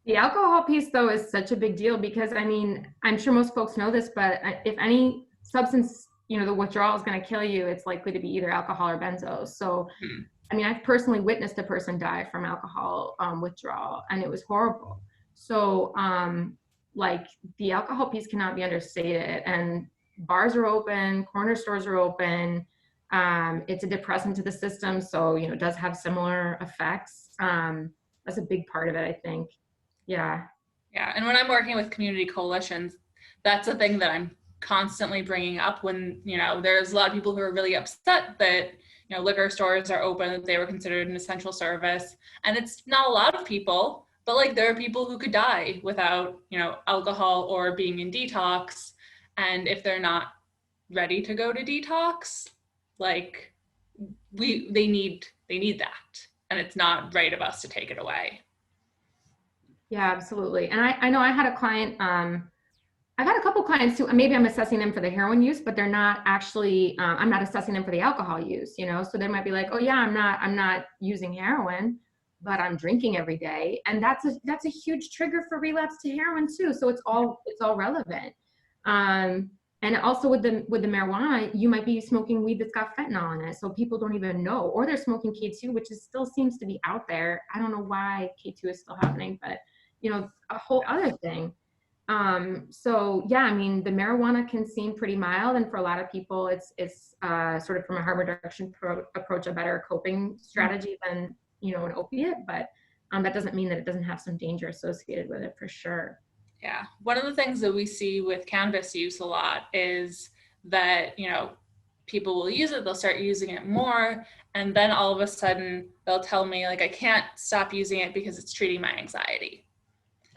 The alcohol piece, though, is such a big deal because, I mean, I'm sure most folks know this, but if any substance, the withdrawal is going to kill you, it's likely to be either alcohol or benzos. So, I mean, I've personally witnessed a person die from alcohol withdrawal, and it was horrible. So, like, the alcohol piece cannot be understated. And bars are open, corner stores are open. It's a depressant to the system, so, it does have similar effects. That's a big part of it, I think. Yeah. And when I'm working with community coalitions, that's a thing that I'm constantly bringing up when, there's a lot of people who are really upset that, liquor stores are open, that they were considered an essential service. And it's not a lot of people, but like there are people who could die without, alcohol or being in detox. And if they're not ready to go to detox, like they need that. And it's not right of us to take it away. Yeah, absolutely. And I know I had a client, I've had a couple clients who maybe I'm assessing them for the heroin use, but they're not actually, I'm not assessing them for the alcohol use, so they might be like, oh yeah, I'm not using heroin, but I'm drinking every day. And that's a huge trigger for relapse to heroin too. So it's all relevant. And also with the marijuana, you might be smoking weed that's got fentanyl in it. So people don't even know, or they're smoking K2, which still seems to be out there. I don't know why K2 is still happening, but a whole other thing. So yeah, I mean, the marijuana can seem pretty mild, and for a lot of people, it's sort of from a harm reduction approach, a better coping strategy than an opiate. But that doesn't mean that it doesn't have some danger associated with it, for sure. Yeah, one of the things that we see with cannabis use a lot is that people will use it, they'll start using it more, and then all of a sudden they'll tell me like I can't stop using it because it's treating my anxiety.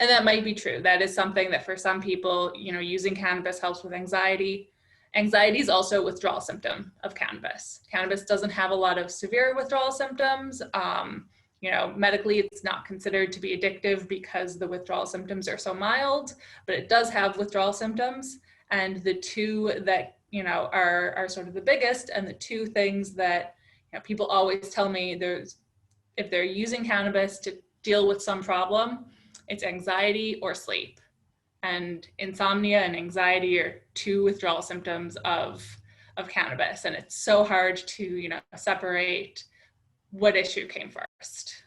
And that might be true. That is something that for some people, using cannabis helps with anxiety. Anxiety is also a withdrawal symptom of cannabis. Cannabis doesn't have a lot of severe withdrawal symptoms. You know, medically, it's not considered to be addictive because the withdrawal symptoms are so mild, but it does have withdrawal symptoms. And the two that, you know, are sort of the biggest, and the two things that, you know, people always tell me if they're using cannabis to deal with some problem, it's anxiety or sleep. And insomnia and anxiety are two withdrawal symptoms of cannabis. And it's so hard to, you know, separate what issue came first.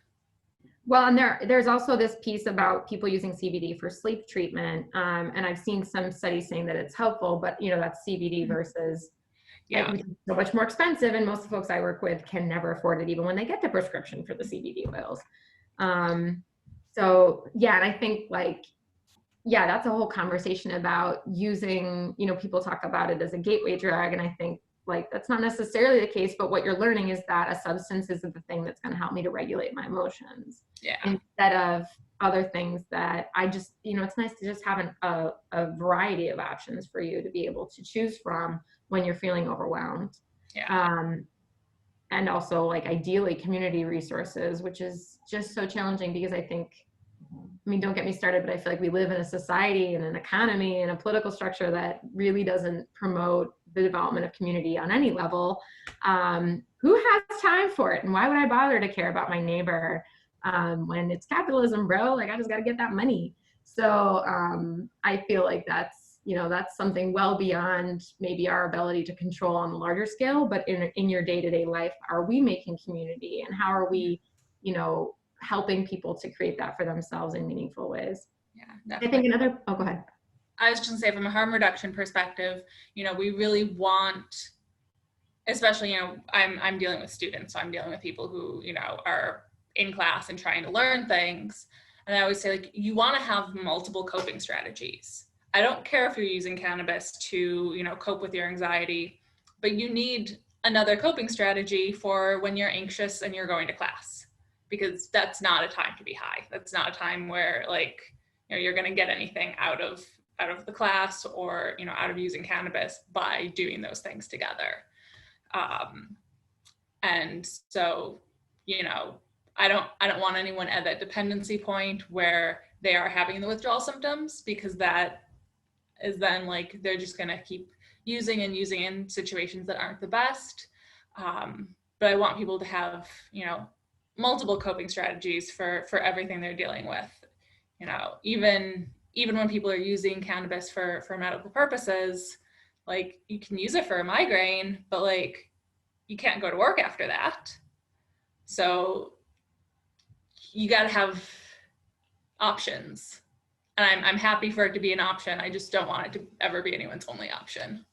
Well, and there's also this piece about people using CBD for sleep treatment. And I've seen some studies saying that it's helpful, but, you know, that's CBD versus it's so much more expensive. And most of the folks I work with can never afford it, even when they get the prescription for the CBD oils. So yeah, and I think like, yeah, that's a whole conversation about using, you know, people talk about it as a gateway drug. And I think like, that's not necessarily the case, but what you're learning is that a substance isn't the thing that's going to help me to regulate my emotions. Yeah. Instead of other things that I just, you know, it's nice to just have a variety of options for you to be able to choose from when you're feeling overwhelmed. Yeah. And also like ideally community resources, which is just so challenging because I think, I mean, don't get me started, but I feel like we live in a society and an economy and a political structure that really doesn't promote the development of community on any level. Who has time for it? And why would I bother to care about my neighbor when it's capitalism, bro? Like, I just got to get that money. So I feel like that's, you know, that's something well beyond maybe our ability to control on the larger scale, but in your day-to-day life, are we making community, and how are we, you know, helping people to create that for themselves in meaningful ways? Yeah, definitely. I think oh, go ahead. I was just gonna say, from a harm reduction perspective, you know, we really want, especially, you know, I'm dealing with students, so I'm dealing with people who, you know, are in class and trying to learn things. And I always say, like, you want to have multiple coping strategies. I don't care if you're using cannabis to, you know, cope with your anxiety, but you need another coping strategy for when you're anxious and you're going to class, because that's not a time to be high. That's not a time where, like, you know, you're going to get anything out of the class or, you know, out of using cannabis by doing those things together. And so, you know, I don't want anyone at that dependency point where they are having the withdrawal symptoms, because that is then like, they're just going to keep using and using in situations that aren't the best. But I want people to have, you know, multiple coping strategies for everything they're dealing with. You know, even when people are using cannabis for medical purposes, like, you can use it for a migraine, but like, you can't go to work after that. So you got to have options. And I'm happy for it to be an option. I just don't want it to ever be anyone's only option.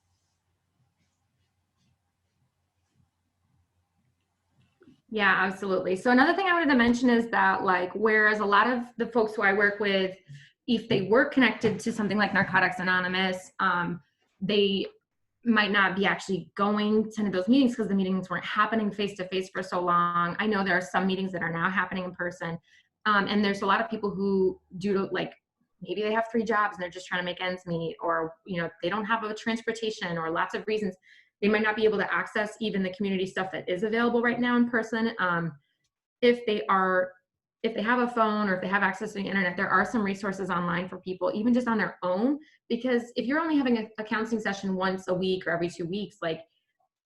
Yeah, absolutely. So another thing I wanted to mention is that, like, whereas a lot of the folks who I work with, if they were connected to something like Narcotics Anonymous, they might not be actually going to those meetings because the meetings weren't happening face-to-face for so long. I know there are some meetings that are now happening in person. And there's a lot of people who do, like, maybe they have 3 jobs and they're just trying to make ends meet, or, you know, they don't have a transportation, or lots of reasons. They might not be able to access even the community stuff that is available right now in person. If they have a phone, or if they have access to the internet, there are some resources online for people, even just on their own. Because if you're only having a counseling session once a week or every 2 weeks, like,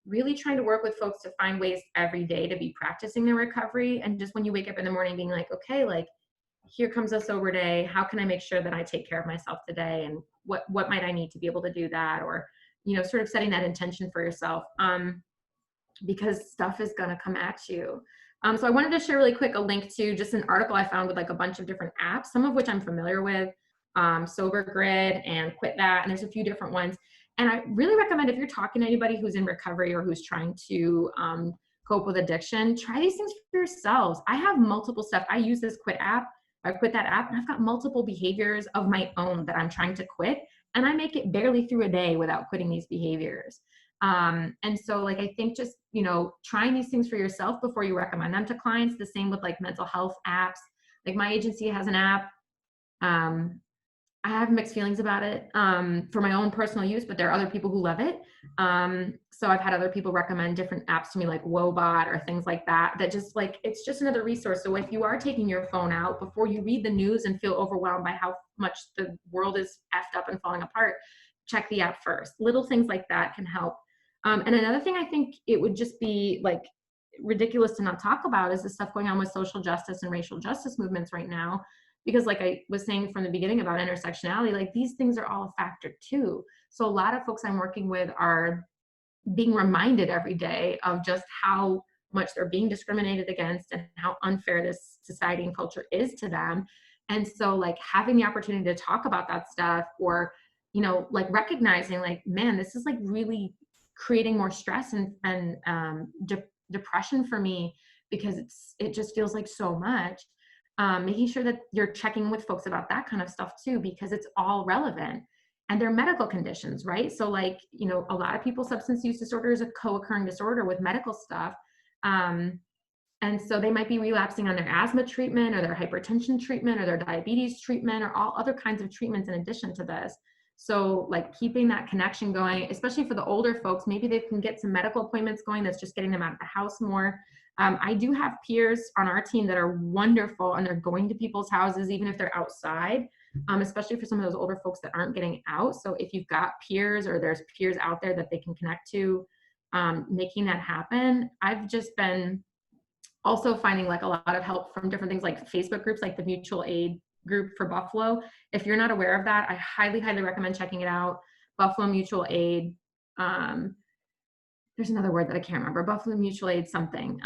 really trying to work with folks to find ways every day to be practicing their recovery. And just when you wake up in the morning being like, okay, like, here comes a sober day. How can I make sure that I take care of myself today? And what might I need to be able to do that? Or, you know, sort of setting that intention for yourself, because stuff is going to come at you. So I wanted to share really quick a link to just an article I found with, like, a bunch of different apps, some of which I'm familiar with, Sober Grid and Quit That, and there's a few different ones. And I really recommend, if you're talking to anybody who's in recovery or who's trying to cope with addiction, try these things for yourselves. I have multiple stuff. I use this Quit That app, and I've got multiple behaviors of my own that I'm trying to quit, and I make it barely through a day without quitting these behaviors. And so, like, I think just, you know, trying these things for yourself before you recommend them to clients. The same with, like, mental health apps. Like, my agency has an app. I have mixed feelings about it for my own personal use, but there are other people who love it. So I've had other people recommend different apps to me, like Wobot or things like that, that just like, it's just another resource. So if you are taking your phone out before you read the news and feel overwhelmed by how much the world is effed up and falling apart, check the app first. Little things like that can help. And another thing I think it would just be like ridiculous to not talk about is the stuff going on with social justice and racial justice movements right now. Because like I was saying from the beginning about intersectionality, like these things are all a factor too. So a lot of folks I'm working with are being reminded every day of just how much they're being discriminated against and how unfair this society and culture is to them. And so like having the opportunity to talk about that stuff, or, you know, like recognizing like, man, this is like really creating more stress and depression for me, because it just feels like so much. Making sure that you're checking with folks about that kind of stuff too, because it's all relevant. And they're medical conditions, right? So like, you know, a lot of people, substance use disorder is a co-occurring disorder with medical stuff. And so they might be relapsing on their asthma treatment or their hypertension treatment or their diabetes treatment or all other kinds of treatments in addition to this. So like keeping that connection going, especially for the older folks, maybe they can get some medical appointments going that's just getting them out of the house more. I do have peers on our team that are wonderful, and they're going to people's houses, even if they're outside, especially for some of those older folks that aren't getting out. So if you've got peers or there's peers out there that they can connect to, making that happen. I've just been also finding like a lot of help from different things like Facebook groups, like the mutual aid group for Buffalo. If you're not aware of that, I highly, highly recommend checking it out. Buffalo Mutual Aid. There's another word that I can't remember, Buffalo Mutual Aid something.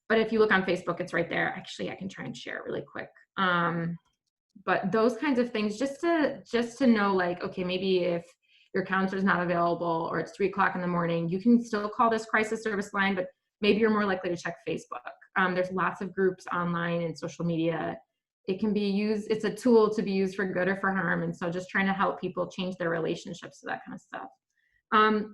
But if you look on Facebook, it's right there. Actually, I can try and share it really quick. But those kinds of things, just to know like, okay, maybe if your counselor is not available or it's 3 o'clock in the morning, you can still call this crisis service line, but maybe you're more likely to check Facebook. There's lots of groups online and social media. It can be used, it's a tool to be used for good or for harm. And so just trying to help people change their relationships to that kind of stuff.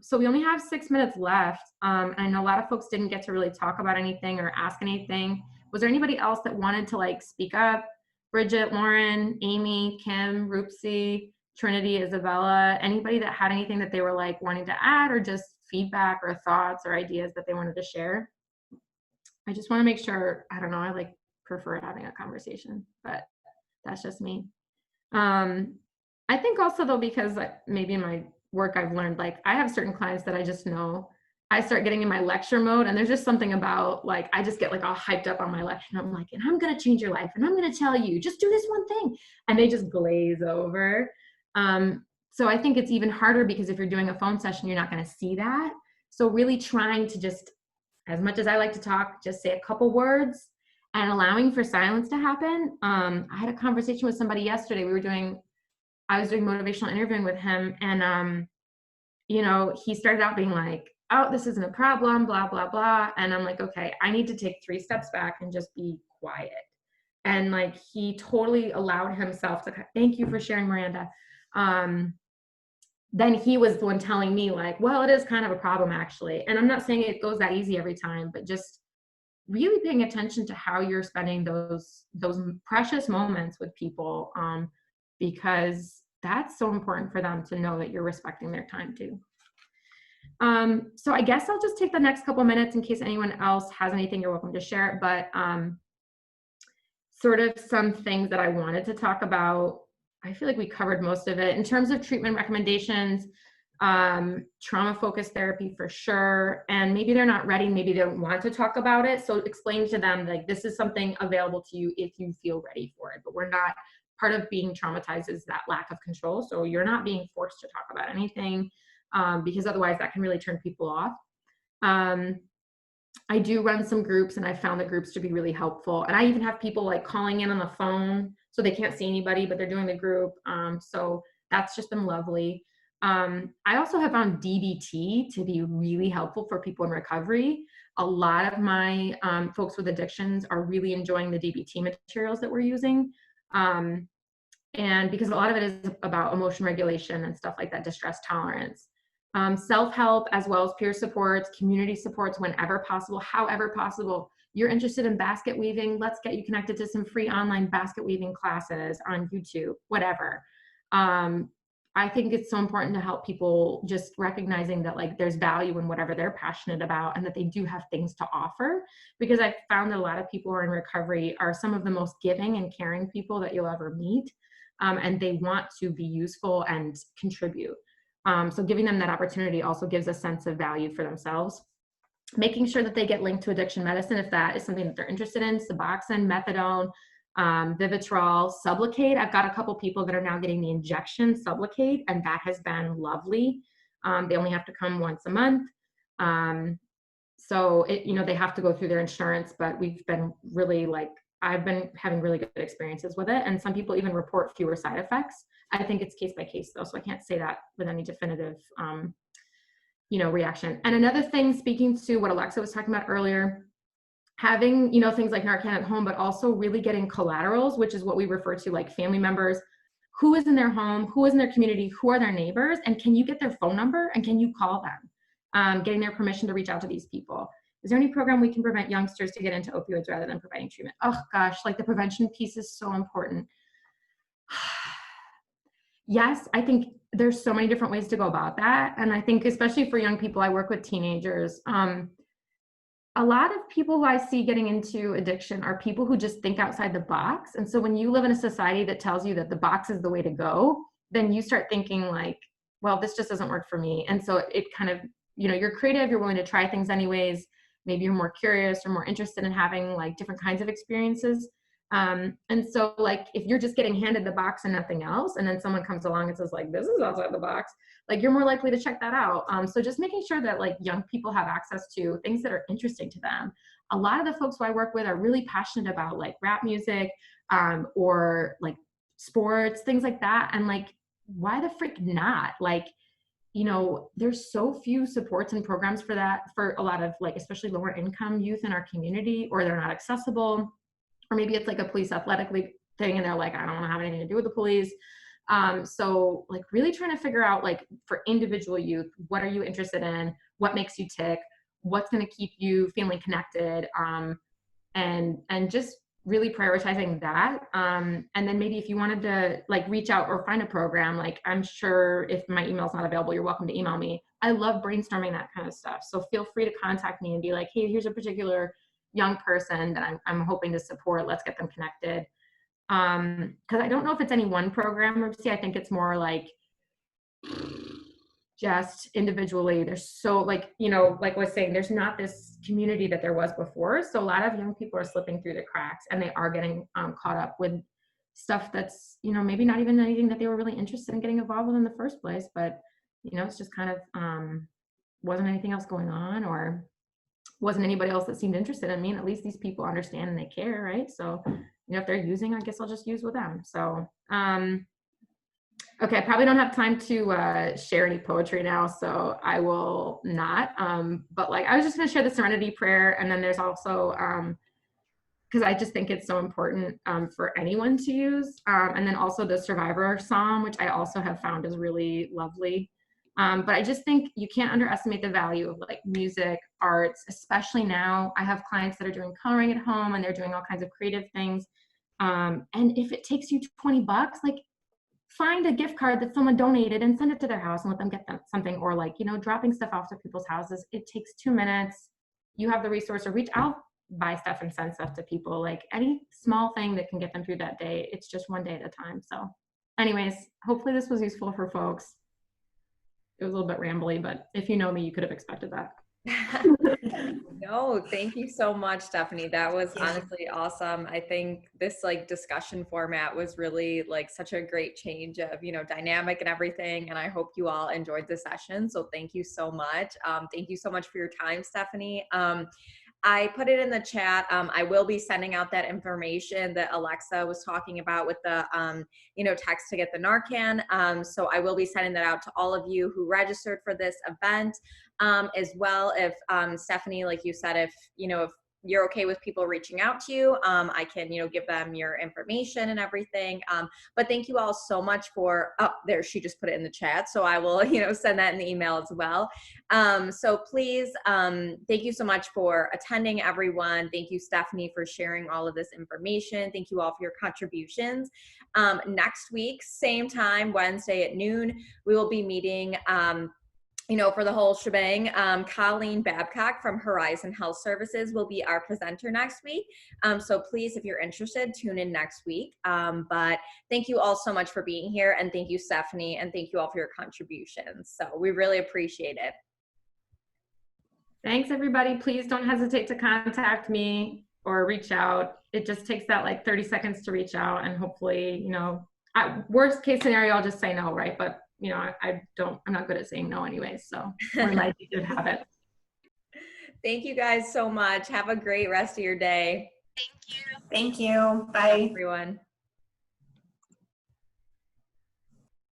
So we only have 6 minutes left. And I know a lot of folks didn't get to really talk about anything or ask anything. Was there anybody else that wanted to like speak up? Bridget, Lauren, Amy, Kim, Roopsie, Trinity, Isabella, anybody that had anything that they were like wanting to add, or just feedback or thoughts or ideas that they wanted to share? I just want to make sure, I don't know, I like prefer having a conversation, but that's just me. I think also though, because maybe in my work I've learned, like I have certain clients that I just know I start getting in my lecture mode, and there's just something about like, I just get like all hyped up on my lecture, and I'm like, and I'm going to change your life, and I'm going to tell you, just do this one thing. And they just glaze over. So I think it's even harder because if you're doing a phone session, you're not going to see that. So really trying to just, as much as I like to talk, just say a couple words and allowing for silence to happen. I had a conversation with somebody yesterday. I was doing motivational interviewing with him, and you know, he started out being like, oh, this isn't a problem, blah, blah, blah. And I'm like, okay, I need to take 3 steps back and just be quiet. And like, he totally allowed himself to, thank you for sharing, Miranda. Then he was the one telling me like, well, it is kind of a problem actually. And I'm not saying it goes that easy every time, but just really paying attention to how you're spending those precious moments with people, because that's so important for them to know that you're respecting their time too. So I guess I'll just take the next couple minutes in case anyone else has anything, you're welcome to share it, but sort of some things that I wanted to talk about. I feel like we covered most of it. In terms of treatment recommendations, trauma-focused therapy for sure, and maybe they're not ready, maybe they don't want to talk about it, so explain to them like this is something available to you if you feel ready for it, but we're not, part of being traumatized is that lack of control, so you're not being forced to talk about anything, because otherwise that can really turn people off. I do run some groups, and I found the groups to be really helpful, and I even have people like calling in on the phone so they can't see anybody, but they're doing the group, so that's just been lovely. I also have found DBT to be really helpful for people in recovery. A lot of my folks with addictions are really enjoying the DBT materials that we're using. And because a lot of it is about emotion regulation and stuff like that, distress tolerance. Self-help, as well as peer supports, community supports whenever possible, however possible. You're interested in basket weaving, let's get you connected to some free online basket weaving classes on YouTube, whatever. I think it's so important to help people just recognizing that like there's value in whatever they're passionate about and that they do have things to offer, because I've found that a lot of people who are in recovery are some of the most giving and caring people that you'll ever meet. And they want to be useful and contribute. So giving them that opportunity also gives a sense of value for themselves. Making sure that they get linked to addiction medicine if that is something that they're interested in, Suboxone, methadone, Vivitrol, Sublocade. I've got a couple people that are now getting the injection Sublocade, and that has been lovely. They only have to come once a month. So it, they have to go through their insurance, but we've been really I've been having really good experiences with it. And some people even report fewer side effects. I think it's case by case though, so I can't say that with any definitive, reaction. And another thing, speaking to what Alexa was talking about earlier, having, things like Narcan at home, but also really getting collaterals, which is what we refer to like family members. Who is in their home? Who is in their community? Who are their neighbors? And can you get their phone number and can you call them? Getting their permission to reach out to these people. Is there any program we can prevent youngsters to get into opioids rather than providing treatment? Oh gosh, like the prevention piece is so important. Yes, I think there's so many different ways to go about that. And I think especially for young people, I work with teenagers. A lot of people who I see getting into addiction are people who just think outside the box. And so when you live in a society that tells you that the box is the way to go, then you start thinking like, well, this just doesn't work for me. And so it kind of, you're creative, you're willing to try things anyways. Maybe you're more curious or more interested in having like different kinds of experiences. And so like, if you're just getting handed the box and nothing else, and then someone comes along and says like, this is outside the box, like you're more likely to check that out. So just making sure that like young people have access to things that are interesting to them. A lot of the folks who I work with are really passionate about like rap music, or like sports, things like that. And like, why the frick not? Like, there's so few supports and programs for that for a lot of like, especially lower income youth in our community, or they're not accessible, or maybe it's like a police athletic league thing and they're like, I don't want to have anything to do with the police. So like really trying to figure out like for individual youth, what are you interested in? What makes you tick? What's going to keep you feeling connected? And just really prioritizing that. And then maybe if you wanted to like reach out or find a program, like I'm sure if my email's not available, you're welcome to ame me. I love brainstorming that kind of stuff. So feel free to contact me and be like, hey, here's a particular young person that I'm hoping to support. Let's get them connected. Because I don't know if it's any one program, I think it's more like just individually. There's so like, like I was saying, there's not this community that there was before. So a lot of young people are slipping through the cracks and they are getting caught up with stuff that's, maybe not even anything that they were really interested in getting involved with in the first place, but, it's just kind of wasn't anything else going on, or wasn't anybody else that seemed interested in me. And at least these people understand and they care, right? So, if they're using, I guess I'll just use with them. So, okay, I probably don't have time to share any poetry now, so I will not. But like, I was just gonna share the Serenity Prayer, and then there's also, because I just think it's so important for anyone to use. And then also the Survivor Psalm, which I also have found is really lovely. But I just think you can't underestimate the value of like music, arts, especially now. I have clients that are doing coloring at home and they're doing all kinds of creative things. And if it takes you $20, like find a gift card that someone donated and send it to their house and let them get them something, or like, dropping stuff off to people's houses. It takes 2 minutes. You have the resource, or reach out, buy stuff and send stuff to people. Like any small thing that can get them through that day. It's just one day at a time. So anyways, hopefully this was useful for folks. It was a little bit rambly, but if you know me, you could have expected that. No, thank you so much, Stephanie. That was honestly awesome. I think this like discussion format was really like such a great change of, dynamic and everything. And I hope you all enjoyed the session. So thank you so much. Thank you so much for your time, Stephanie. I put it in the chat. I will be sending out that information that Alexa was talking about with the, text to get the Narcan. So I will be sending that out to all of you who registered for this event, as well. If Stephanie, like you said, if you're okay with people reaching out to you, I can, you know, give them your information and everything. But thank you all so much for, oh, there, she just put it in the chat. So I will, you know, send that in the email as well. So please, thank you so much for attending, everyone. Thank you, Stephanie, for sharing all of this information. Thank you all for your contributions. Next week, same time, Wednesday at noon, we will be meeting, you know, for the whole shebang. Colleen Babcock from Horizon Health Services will be our presenter next week. So please, if you're interested, tune in next week. But thank you all so much for being here. And thank you, Stephanie. And thank you all for your contributions. So we really appreciate it. Thanks, everybody. Please don't hesitate to contact me or reach out. It just takes that like 30 seconds to reach out, and hopefully, you know, worst case scenario, I'll just say no, right? But you know, I'm not good at saying no anyways, so we might be good habit. Thank you guys so much. Have a great rest of your day. Thank you. Thank you. Bye. Everyone.